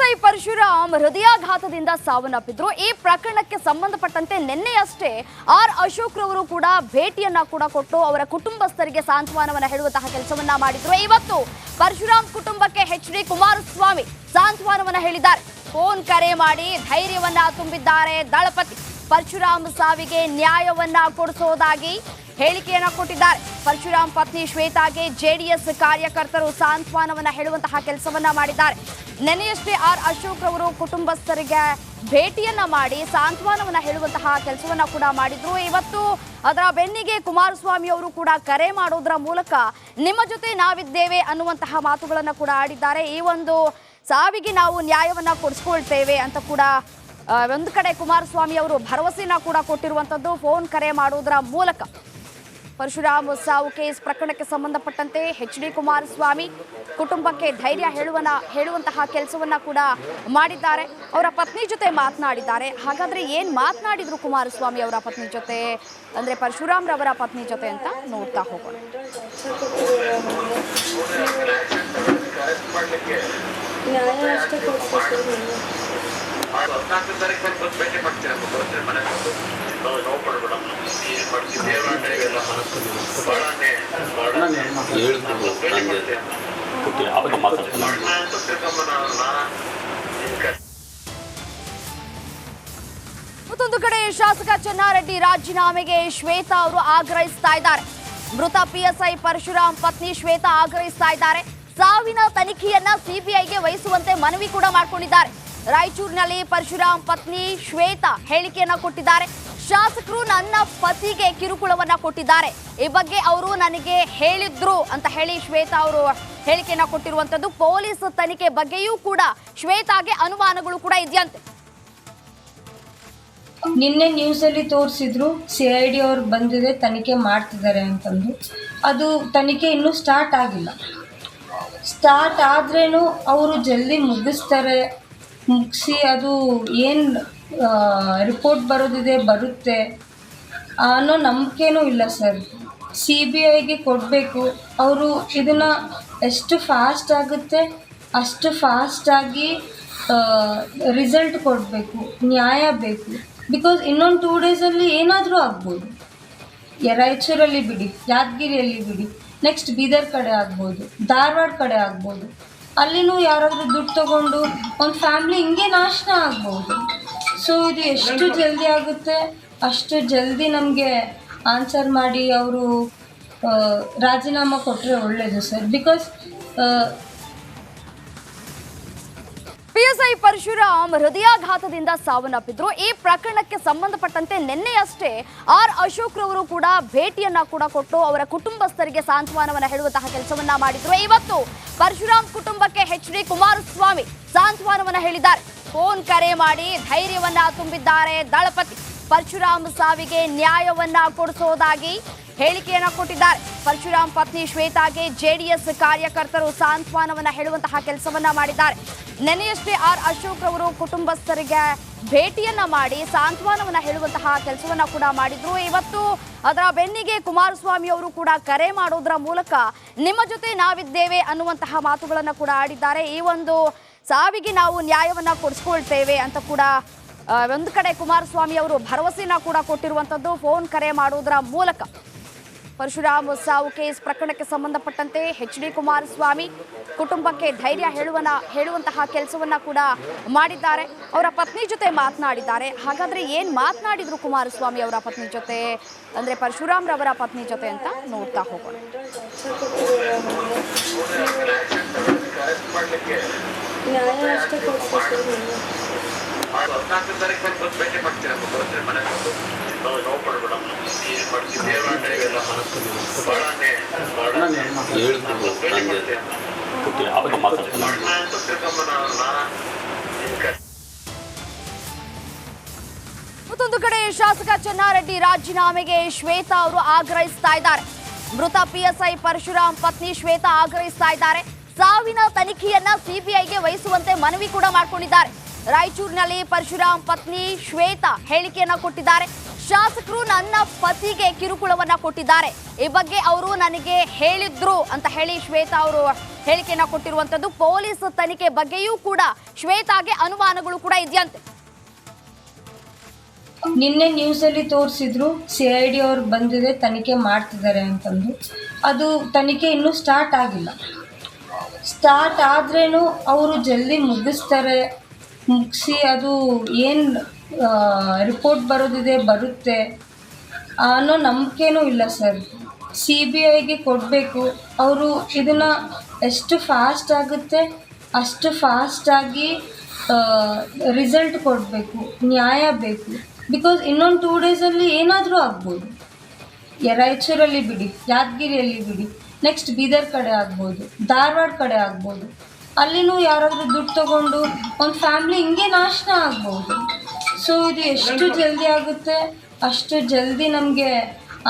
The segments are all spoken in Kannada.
ಪಿಎಸ್ಐ ಪರಶುರಾಮ್ ಹೃದಯಾಘಾತದಿಂದ ಸಾವನ್ನಪ್ಪಿದ್ರು. ಈ ಪ್ರಕರಣಕ್ಕೆ ಸಂಬಂಧಪಟ್ಟಂತೆ ನಿನ್ನೆಯಷ್ಟೇ ಆರ್ ಅಶೋಕ್ ರವರು ಕೂಡ ಭೇಟಿಯನ್ನ ಕೊಟ್ಟು ಅವರ ಕುಟುಂಬಸ್ಥರಿಗೆ ಸಾಂತ್ವನವನ್ನ ಹೇಳುವಂತಹ ಕೆಲಸವನ್ನ ಮಾಡಿದ್ರು. ಇವತ್ತು ಪರಶುರಾಮ್ ಕುಟುಂಬಕ್ಕೆ ಎಚ್.ಡಿ. ಕುಮಾರಸ್ವಾಮಿ ಸಾಂತ್ವನವನ್ನ ಹೇಳಿದ್ದಾರೆ. ಫೋನ್ ಕರೆ ಮಾಡಿ ಧೈರ್ಯವನ್ನ ತುಂಬಿದ್ದಾರೆ. ದಳಪತಿ ಪರಶುರಾಮ್ ಸಾವಿಗೆ ನ್ಯಾಯವನ್ನ ಕೊಡಿಸೋದಾಗಿ ಹೇಳಿಕೆಯನ್ನ ಕೊಟ್ಟಿದ್ದಾರೆ. ಪರಶುರಾಮ್ ಪತ್ನಿ ಶ್ವೇತಾಗೆ ಜೆಡಿಎಸ್ ಕಾರ್ಯಕರ್ತರು ಸಾಂತ್ವನವನ್ನ ಹೇಳುವಂತಹ ಕೆಲಸವನ್ನ ಮಾಡಿದ್ದಾರೆ. ನೆನೆಯಷ್ಟೇ ಆರ್ ಅಶೋಕ್ ರವರು ಕುಟುಂಬಸ್ಥರಿಗೆ ಭೇಟಿಯನ್ನ ಮಾಡಿ ಸಾಂತ್ವನವನ್ನ ಹೇಳುವಂತಹ ಕೆಲಸವನ್ನ ಕೂಡ ಮಾಡಿದ್ರು. ಇವತ್ತು ಅದರ ಬೆನ್ನಿಗೆ ಕುಮಾರಸ್ವಾಮಿ ಅವರು ಕೂಡ ಕರೆ ಮಾಡೋದ್ರ ಮೂಲಕ ನಿಮ್ಮ ಜೊತೆ ನಾವಿದ್ದೇವೆ ಅನ್ನುವಂತಹ ಮಾತುಗಳನ್ನ ಕೂಡ ಆಡಿದ್ದಾರೆ. ಈ ಒಂದು ಸಾವಿಗೆ ನಾವು ನ್ಯಾಯವನ್ನ ಕೊಡಿಸ್ಕೊಳ್ತೇವೆ ಅಂತ ಕೂಡ ಒಂದು ಕಡೆ ಕುಮಾರಸ್ವಾಮಿ ಅವರು ಭರವಸೆಯನ್ನ ಕೂಡ ಕೊಟ್ಟಿರುವಂತದ್ದು. ಫೋನ್ ಕರೆ ಮಾಡೋದ್ರ ಮೂಲಕ ಪರಶುರಾಮ್ ಸಾವು ಕೇಸ್ ಪ್ರಕರಣಕ್ಕೆ ಸಂಬಂಧಪಟ್ಟಂತೆ ಎಚ್.ಡಿ. ಕುಮಾರಸ್ವಾಮಿ ಕುಟುಂಬಕ್ಕೆ ಧೈರ್ಯ ಹೇಳುವಂತಹ ಕೆಲಸವನ್ನ ಕೂಡ ಮಾಡಿದ್ದಾರೆ. ಅವರ ಪತ್ನಿ ಜೊತೆ ಮಾತನಾಡಿದ್ದಾರೆ. ಹಾಗಾದ್ರೆ ಏನ್ ಮಾತನಾಡಿದ್ರು ಕುಮಾರಸ್ವಾಮಿ ಅವರ ಪತ್ನಿ ಜೊತೆ ಅಂದ್ರೆ ಪರಶುರಾಮ್ ರವರ ಪತ್ನಿ ಜೊತೆ ಅಂತ ನೋಡ್ತಾ ಹೋಗೋಣ. ಮತ್ತೊಂದು ಕಡೆ ಶಾಸಕ ಚೆನ್ನಾರೆಡ್ಡಿ ರಾಜೀನಾಮೆಗೆ ಶ್ವೇತಾ ಅವರು ಆಗ್ರಹಿಸ್ತಾ ಇದ್ದಾರೆ. ಮೃತ ಪಿಎಸ್ಐ ಪರಶುರಾಮ್ ಪತ್ನಿ ಶ್ವೇತಾ ಆಗ್ರಹಿಸ್ತಾ ಇದ್ದಾರೆ. ಸಾವಿನ ತನಿಖೆಯನ್ನ ಸಿಬಿಐಗೆ ವಹಿಸುವಂತೆ ಮನವಿ ಕೂಡ ಮಾಡಿಕೊಂಡಿದ್ದಾರೆ. ರಾಯಚೂರಿನಲ್ಲಿ ಪರಶುರಾಮ್ ಪತ್ನಿ ಶ್ವೇತಾ ಹೇಳಿಕೆಯನ್ನ ಕೊಟ್ಟಿದ್ದಾರೆ. ಶಾಸಕರು ನನ್ನ ಪತಿಗೆ ಕಿರುಕುಳವನ್ನ ಕೊಟ್ಟಿದ್ದಾರೆ, ಈ ಬಗ್ಗೆ ಅವರು ನನಗೆ ಹೇಳಿದ್ರು ಅಂತ ಹೇಳಿ ಶ್ವೇತಾ ಅವರು ಹೇಳಿಕೆಯನ್ನ ಕೊಟ್ಟಿರುವಂತದ್ದು. ಪೊಲೀಸ್ ತನಿಖೆ ಬಗ್ಗೆಯೂ ಕೂಡ ಶ್ವೇತಾಗೆ ಅನುಮಾನಗಳು ಕೂಡ ಇದೆಯಂತೆ. ನಿನ್ನೆ ನ್ಯೂಸಲ್ಲಿ ತೋರಿಸಿದ್ರು CID ಅವ್ರು ಬಂದಿದೆ, ತನಿಖೆ ಮಾಡ್ತಿದ್ದಾರೆ ಅಂತಂದು. ಅದು ತನಿಖೆ ಇನ್ನೂ ಸ್ಟಾರ್ಟ್ ಆಗಿಲ್ಲ. ಸ್ಟಾರ್ಟ್ ಆದ್ರೇನು ಅವರು ಜಲ್ದಿ ಮುಗಿಸಿ ಅದು ಏನು ರಿಪೋರ್ಟ್ ಬರೋದಿದೆ ಬರುತ್ತೆ ಅನ್ನೋ ನಂಬಿಕೆನೂ ಇಲ್ಲ ಸರ್. CBIಗೆ ಕೊಡಬೇಕು. ಅವರು ಇದನ್ನು ಎಷ್ಟು ಫಾಸ್ಟ್ ಆಗುತ್ತೆ ಅಷ್ಟು ಫಾಸ್ಟಾಗಿ ರಿಸಲ್ಟ್ ಕೊಡಬೇಕು, ನ್ಯಾಯ ಬೇಕು. ಬಿಕಾಸ್ ಇನ್ನೊಂದು 2 ಡೇಸಲ್ಲಿ ಏನಾದರೂ ಆಗ್ಬೋದು. ರಾಯಚೂರಲ್ಲಿ ಬಿಡಿ, ಯಾದಗಿರಿಯಲ್ಲಿ ಬಿಡಿ, ನೆಕ್ಸ್ಟ್ ಬೀದರ್ ಕಡೆ ಆಗ್ಬೋದು, ಧಾರವಾಡ ಕಡೆ ಆಗ್ಬೋದು. ಅಲ್ಲಿನೂ ಯಾರಾದರೂ ದುಡ್ಡು ತೊಗೊಂಡು ಒಂದು ಫ್ಯಾಮ್ಲಿ ಹಿಂಗೆ ನಾಶನ ಆಗ್ಬೋದು. ಸೊ ಇದು ಎಷ್ಟು ಜಲ್ದಿ ಆಗುತ್ತೆ ಅಷ್ಟು ಜಲ್ದಿ ನಮಗೆ ಆನ್ಸರ್ ಮಾಡಿ ಅವರು ರಾಜೀನಾಮೆ ಕೊಟ್ಟರೆ ಒಳ್ಳೆಯದು ಸರ್. ಬಿಕಾಸ್ ಪಿಎಸ್ಐ ಪರಶುರಾಮ್ ಹೃದಯಾಘಾತದಿಂದ ಸಾವನ್ನಪ್ಪಿದ್ರು. ಈ ಪ್ರಕರಣಕ್ಕೆ ಸಂಬಂಧಪಟ್ಟಂತೆ ನಿನ್ನೆಯಷ್ಟೇ ಆರ್ ಅಶೋಕ್ ರವರು ಕೂಡ ಭೇಟಿಯನ್ನ ಕೊಟ್ಟು ಅವರ ಕುಟುಂಬಸ್ಥರಿಗೆ ಸಾಂತ್ವನವನ್ನ ಹೇಳುವಂತಹ ಕೆಲಸವನ್ನ ಮಾಡಿದ್ರು. ಇವತ್ತು ಪರಶುರಾಮ್ ಕುಟುಂಬಕ್ಕೆ ಎಚ್.ಡಿ. ಕುಮಾರಸ್ವಾಮಿ ಸಾಂತ್ವನವನ್ನ ಹೇಳಿದ್ದಾರೆ. ಫೋನ್ ಕರೆ ಮಾಡಿ ಧೈರ್ಯವನ್ನ ತುಂಬಿದ್ದಾರೆ. ದಳಪತಿ ಪರಶುರಾಮ್ ಸಾವಿಗೆ ನ್ಯಾಯವನ್ನ ಕೊಡಿಸೋದಾಗಿ ಹೇಳಿಕೆಯನ್ನ ಕೊಟ್ಟಿದ್ದಾರೆ. ಪರಶುರಾಮ್ ಪತ್ನಿ ಶ್ವೇತಾಗೆ ಜೆಡಿಎಸ್ ಕಾರ್ಯಕರ್ತರು ಸಾಂತ್ವನವನ್ನ ಹೇಳುವಂತಹ ಕೆಲಸವನ್ನ ಮಾಡಿದ್ದಾರೆ. ನೆನೆಯಷ್ಟೇ ಆರ್ ಅಶೋಕ್ ರವರು ಕುಟುಂಬಸ್ಥರಿಗೆ ಭೇಟಿಯನ್ನ ಮಾಡಿ ಸಾಂತ್ವನವನ್ನ ಹೇಳುವಂತಹ ಕೆಲಸವನ್ನ ಕೂಡ ಮಾಡಿದ್ರು. ಇವತ್ತು ಅದರ ಬೆನ್ನಿಗೆ ಕುಮಾರಸ್ವಾಮಿ ಅವರು ಕೂಡ ಕರೆ ಮಾಡೋದ್ರ ಮೂಲಕ ನಿಮ್ಮ ಜೊತೆ ನಾವಿದ್ದೇವೆ ಅನ್ನುವಂತಹ ಮಾತುಗಳನ್ನ ಕೂಡ ಆಡಿದ್ದಾರೆ. ಈ ಒಂದು ಸಾವಿಗೆ ನಾವು ನ್ಯಾಯವನ್ನ ಕೊಡಿಸ್ಕೊಳ್ತೇವೆ ಅಂತ ಕೂಡ ಒಂದು ಕಡೆ ಕುಮಾರಸ್ವಾಮಿ ಅವರು ಭರವಸೆಯನ್ನ ಕೂಡ ಕೊಟ್ಟಿರುವಂತದ್ದು. ಫೋನ್ ಕರೆ ಮಾಡೋದ್ರ ಮೂಲಕ ಪರಶುರಾಮ್ ಸಾವು ಕೇಸ್ ಪ್ರಕರಣಕ್ಕೆ ಸಂಬಂಧಪಟ್ಟಂತೆ ಎಚ್.ಡಿ. ಕುಮಾರಸ್ವಾಮಿ ಕುಟುಂಬಕ್ಕೆ ಧೈರ್ಯ ಹೇಳುವಂತಹ ಕೆಲಸವನ್ನ ಕೂಡ ಮಾಡಿದ್ದಾರೆ. ಅವರ ಪತ್ನಿ ಜೊತೆ ಮಾತನಾಡಿದ್ದಾರೆ. ಹಾಗಾದ್ರೆ ಏನ್ ಮಾತನಾಡಿದ್ರು ಕುಮಾರಸ್ವಾಮಿ ಅವರ ಪತ್ನಿ ಜೊತೆ ಅಂದ್ರೆ ಪರಶುರಾಮ್ ರವರ ಪತ್ನಿ ಜೊತೆ ಅಂತ ನೋಡ್ತಾ ಹೋಗೋಣ. ಮತ್ತೊಂದು ಕಡೆ ಶಾಸಕ ಚೆನ್ನಾರೆಡ್ಡಿ ರಾಜೀನಾಮೆಗೆ ಶ್ವೇತಾ ಅವರು ಆಗ್ರಹಿಸ್ತಾ ಇದ್ದಾರೆ. ಮೃತ ಪಿಎಸ್ಐ ಪರಶುರಾಮ್ ಪತ್ನಿ ಶ್ವೇತಾ ಆಗ್ರಹಿಸ್ತಾ ಇದ್ದಾರೆ. ಸಾವಿನ ತನಿಖೆಯನ್ನ ಸಿಬಿಐಗೆ ವಹಿಸುವಂತೆ ಮನವಿ ಕೂಡ ಮಾಡಿಕೊಂಡಿದ್ದಾರೆ. ರಾಯಚೂರಿನಲ್ಲಿ ಪರಶುರಾಮ್ ಪತ್ನಿ ಶ್ವೇತಾ ಹೇಳಿಕೆಯನ್ನ ಕೊಟ್ಟಿದ್ದಾರೆ. ಶಾಸಕರು ನನ್ನ ಪತಿಗೆ ಕಿರುಕುಳವನ್ನ ಕೊಟ್ಟಿದ್ದಾರೆ, ಈ ಬಗ್ಗೆ ಅವರು ನನಗೆ ಹೇಳಿದ್ರು ಅಂತ ಹೇಳಿ ಶ್ವೇತಾ ಅವರು ಹೇಳಿಕೆಯನ್ನ ಕೊಟ್ಟಿರುವಂತದ್ದು. ಪೊಲೀಸ್ ತನಿಖೆ ಬಗ್ಗೆಯೂ ಕೂಡ ಶ್ವೇತಾಗೆ ಅನುಮಾನಗಳು ಕೂಡ ಇದೆಯಂತೆ. ನಿನ್ನೆ ನ್ಯೂಸಲ್ಲಿ ತೋರಿಸಿದ್ರು CID ಅವ್ರು ಬಂದಿದೆ, ತನಿಖೆ ಮಾಡ್ತಿದ್ದಾರೆ ಅಂತಂದು. ಅದು ತನಿಖೆ ಇನ್ನೂ ಸ್ಟಾರ್ಟ್ ಆಗಿಲ್ಲ. ಸ್ಟಾರ್ಟ್ ಆದ್ರೇನು ಅವರು ಜಲ್ದಿ ಮುಗಿಸಿ ಅದು ಏನು ರಿಪೋರ್ಟ್ ಬರೋದಿದೆ ಬರುತ್ತೆ ಅನ್ನೋ ನಂಬಿಕೆನೂ ಇಲ್ಲ ಸರ್. CBIಗೆ ಕೊಡಬೇಕು. ಅವರು ಇದನ್ನು ಎಷ್ಟು ಫಾಸ್ಟ್ ಆಗುತ್ತೆ ಅಷ್ಟು ಫಾಸ್ಟಾಗಿ ರಿಸಲ್ಟ್ ಕೊಡಬೇಕು, ನ್ಯಾಯ ಬೇಕು. ಬಿಕಾಸ್ ಇನ್ನೊಂದು 2 ಡೇಸಲ್ಲಿ ಏನಾದರೂ ಆಗ್ಬೋದು. ರಾಯಚೂರಲ್ಲಿ ಬಿಡಿ, ಯಾದಗಿರಿಯಲ್ಲಿ ಬಿಡಿ, ನೆಕ್ಸ್ಟ್ ಬೀದರ್ ಕಡೆ ಆಗ್ಬೋದು, ಧಾರವಾಡ ಕಡೆ ಆಗ್ಬೋದು. ಅಲ್ಲಿನೂ ಯಾರಾದರೂ ದುಡ್ಡು ತೊಗೊಂಡು ಒಂದು ಫ್ಯಾಮ್ಲಿ ಹಿಂಗೆ ನಾಶನ ಆಗ್ಬೋದು. ಸೊ ಇದು ಎಷ್ಟು ಜಲ್ದಿ ಆಗುತ್ತೆ ಅಷ್ಟು ಜಲ್ದಿ ನಮಗೆ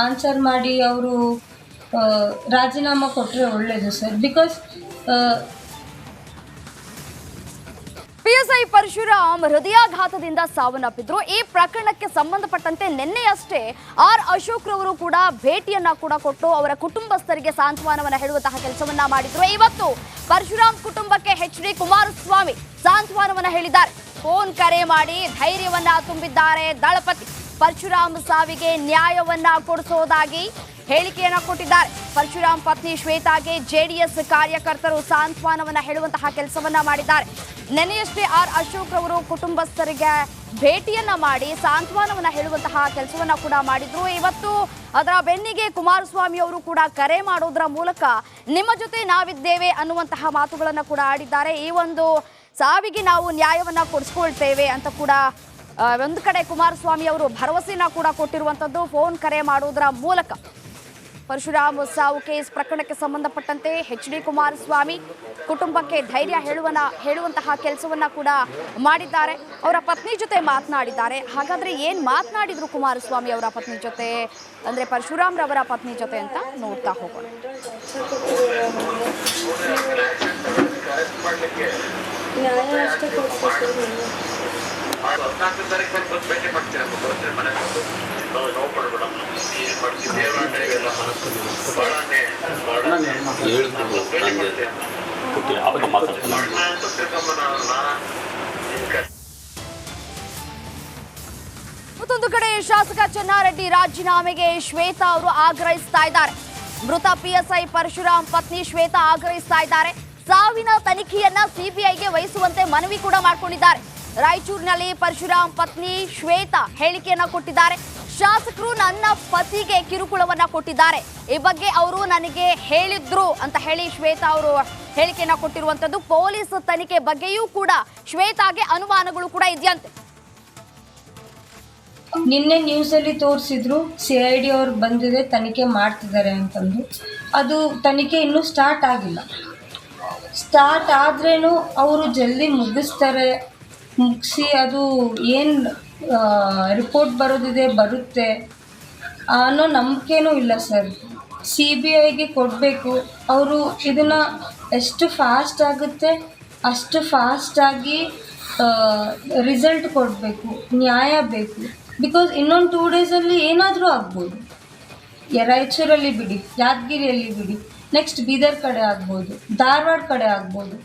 ಆನ್ಸರ್ ಮಾಡಿ ಅವರು ರಾಜೀನಾಮೆ ಕೊಟ್ಟರೆ ಒಳ್ಳೆಯದು ಸರ್. ಬಿಕಾಸ್ PSI ಪರಶುರಾಮ್ ಹೃದಯಾಘಾತದಿಂದ ಸಾವನ್ನಪ್ಪಿದ್ರು. ಈ ಪ್ರಕರಣಕ್ಕೆ ಸಂಬಂಧಪಟ್ಟಂತೆ ನಿನ್ನೆಯಷ್ಟೇ ಅಶೋಕ್ ರವರು ಕೂಡ ಭೇಟಿಯನ್ನ ಕೂಡ ಕೊಟ್ಟು ಅವರ ಕುಟುಂಬಸ್ಥರಿಗೆ ಸಾಂತ್ವನವನ್ನ ಹೇಳುವಂತಹ ಕೆಲಸವನ್ನ ಮಾಡಿದ್ರು. ಇವತ್ತು ಪರಶುರಾಮ್ ಕುಟುಂಬಕ್ಕೆ HD ಕುಮಾರಸ್ವಾಮಿ ಸಾಂತ್ವನವನ್ನ ಹೇಳಿದ್ದಾರೆ. ಫೋನ್ ಕರೆ ಮಾಡಿ ಧೈರ್ಯವನ್ನ ತುಂಬಿದ್ದಾರೆ ದಳಪತಿ. ಪರಶುರಾಮ್ ಸಾವಿಗೆ ನ್ಯಾಯವನ್ನ ಕೊಡಿಸೋದಾಗಿ ಹೇಳಿಕೆಯನ್ನ ಕೊಟ್ಟಿದ್ದಾರೆ. ಪರಶುರಾಮ್ ಪತ್ನಿ ಶ್ವೇತಾಗೆ JDS ಕಾರ್ಯಕರ್ತರು ಸಾಂತ್ವನವನ್ನ ಹೇಳುವಂತಹ ಕೆಲಸವನ್ನ ಮಾಡಿದ್ದಾರೆ. ನೆನೆಯಷ್ಟೇ ಅಶೋಕ್ ರವರು ಕುಟುಂಬಸ್ಥರಿಗೆ ಭೇಟಿಯನ್ನ ಮಾಡಿ ಸಾಂತ್ವನವನ್ನ ಹೇಳುವಂತಹ ಕೆಲಸವನ್ನ ಕೂಡ ಮಾಡಿದ್ರು. ಇವತ್ತು ಅದರ ಬೆನ್ನಿಗೆ ಕುಮಾರಸ್ವಾಮಿ ಅವರು ಕೂಡ ಕರೆ ಮಾಡೋದ್ರ ಮೂಲಕ ನಿಮ್ಮ ಜೊತೆ ನಾವಿದ್ದೇವೆ ಅನ್ನುವಂತಹ ಮಾತುಗಳನ್ನ ಕೂಡ ಆಡಿದ್ದಾರೆ. ಈ ಒಂದು ಸಾವಿಗೆ ನಾವು ನ್ಯಾಯವನ್ನ ಕೊಡಿಸ್ಕೊಳ್ತೇವೆ ಅಂತ ಕೂಡ ಒಂದು ಕಡೆ ಕುಮಾರಸ್ವಾಮಿ ಅವರು ಭರವಸೆಯನ್ನ ಕೂಡ ಕೊಟ್ಟಿರುವಂತದ್ದು. ಫೋನ್ ಕರೆ ಮಾಡೋದ್ರ ಮೂಲಕ ಪರಶುರಾಮ್ ಸಾವು ಕೇಸ್ ಪ್ರಕರಣಕ್ಕೆ ಸಂಬಂಧಪಟ್ಟಂತೆ HD ಕುಮಾರಸ್ವಾಮಿ ಕುಟುಂಬಕ್ಕೆ ಧೈರ್ಯ ಹೇಳುವಂತಹ ಕೆಲಸವನ್ನ ಕೂಡ ಮಾಡಿದ್ದಾರೆ. ಅವರ ಪತ್ನಿ ಜೊತೆ ಮಾತನಾಡಿದ್ದಾರೆ. ಹಾಗಾದ್ರೆ ಏನ್ ಮಾತನಾಡಿದ್ರು ಕುಮಾರಸ್ವಾಮಿ ಅವರ ಪತ್ನಿ ಜೊತೆ ಅಂದ್ರೆ ಪರಶುರಾಮ್ ರವರ ಪತ್ನಿ ಜೊತೆ ಅಂತ ನೋಡ್ತಾ ಹೋಗೋಣ. ಮತ್ತೊಂದು ಕಡೆ ಶಾಸಕ ಚೆನ್ನಾರೆಡ್ಡಿ ರಾಜೀನಾಮೆಗೆ ಶ್ವೇತಾ ಅವರು ಆಗ್ರಹಿಸ್ತಾ ಇದ್ದಾರೆ. ಮೃತ PSI ಪರಶುರಾಮ್ ಪತ್ನಿ ಶ್ವೇತಾ ಆಗ್ರಹಿಸ್ತಾ ಇದ್ದಾರೆ. ಸಾವಿನ ತನಿಖೆಯನ್ನ CBIಗೆ ವಹಿಸುವಂತೆ ಮನವಿ ಕೂಡ ಮಾಡಿಕೊಂಡಿದ್ದಾರೆ. ರಾಯಚೂರಿನಲ್ಲಿ ಪರಶುರಾಮ್ ಪತ್ನಿ ಶ್ವೇತಾ ಹೇಳಿಕೆಯನ್ನ ಕೊಟ್ಟಿದ್ದಾರೆ. ಶಾಸಕರು ನನ್ನ ಪತಿಗೆ ಕಿರುಕುಳವನ್ನ ಕೊಟ್ಟಿದ್ದಾರೆ, ಈ ಬಗ್ಗೆ ಅವರು ನನಗೆ ಹೇಳಿದ್ರು ಅಂತ ಹೇಳಿ ಶ್ವೇತಾ ಅವರು ಹೇಳಿಕೆಯನ್ನ ಕೊಟ್ಟಿರುವಂತದ್ದು. ಪೊಲೀಸ್ ತನಿಖೆ ಬಗ್ಗೆಯೂ ಕೂಡ ಶ್ವೇತಾಗೆ ಅನುಮಾನಗಳು ಕೂಡ ಇದೆಯಂತೆ. ನಿನ್ನೆ ನ್ಯೂಸಲ್ಲಿ ತೋರಿಸಿದ್ರು CID ಅವ್ರು ಬಂದಿದೆ, ತನಿಖೆ ಮಾಡ್ತಿದ್ದಾರೆ ಅಂತಂದು. ಅದು ತನಿಖೆ ಇನ್ನೂ ಸ್ಟಾರ್ಟ್ ಆಗಿಲ್ಲ. ಸ್ಟಾರ್ಟ್ ಆದ್ರೇನು ಅವರು ಜಲ್ದಿ ಮುಗಿಸಿ ಅದು ಏನು ರಿಪೋರ್ಟ್ ಬರೋದಿದೆ ಬರುತ್ತೆ ಅನ್ನೋ ನಂಬಿಕೆನೂ ಇಲ್ಲ ಸರ್. CBIಗೆ ಕೊಡಬೇಕು. ಅವರು ಇದನ್ನು ಎಷ್ಟು ಫಾಸ್ಟ್ ಆಗುತ್ತೆ ಅಷ್ಟು ಫಾಸ್ಟಾಗಿ ರಿಸಲ್ಟ್ ಕೊಡಬೇಕು, ನ್ಯಾಯ ಬೇಕು. ಬಿಕಾಸ್ ಇನ್ನೊಂದು 2 ಡೇಸಲ್ಲಿ ಏನಾದರೂ ಆಗ್ಬೋದು. ರಾಯಚೂರಲ್ಲಿ ಬಿಡಿ, ಯಾದಗಿರಿಯಲ್ಲಿ ಬಿಡಿ, ನೆಕ್ಸ್ಟ್ ಬೀದರ್ ಕಡೆ ಆಗ್ಬೋದು, ಧಾರವಾಡ ಕಡೆ ಆಗ್ಬೋದು.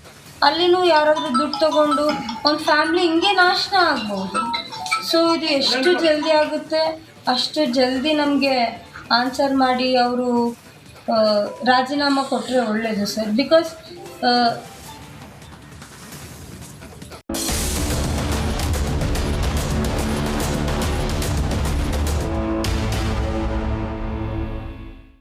ಅಲ್ಲಿನೂ ಯಾರಾದರೂ ದುಡ್ಡು ತೊಗೊಂಡು ಒಂದು ಫ್ಯಾಮ್ಲಿ ಹಿಂಗೆ ನಾಶನ ಆಗ್ಬೋದು. ಸೊ ಇದು ಎಷ್ಟು ಜಲ್ದಿ ಆಗುತ್ತೆ ಅಷ್ಟು ಜಲ್ದಿ ನಮಗೆ ಆನ್ಸರ್ ಮಾಡಿ ಅವರು ರಾಜೀನಾಮೆ ಕೊಟ್ಟರೆ ಒಳ್ಳೆಯದು ಸರ್. ಬಿಕಾಸ್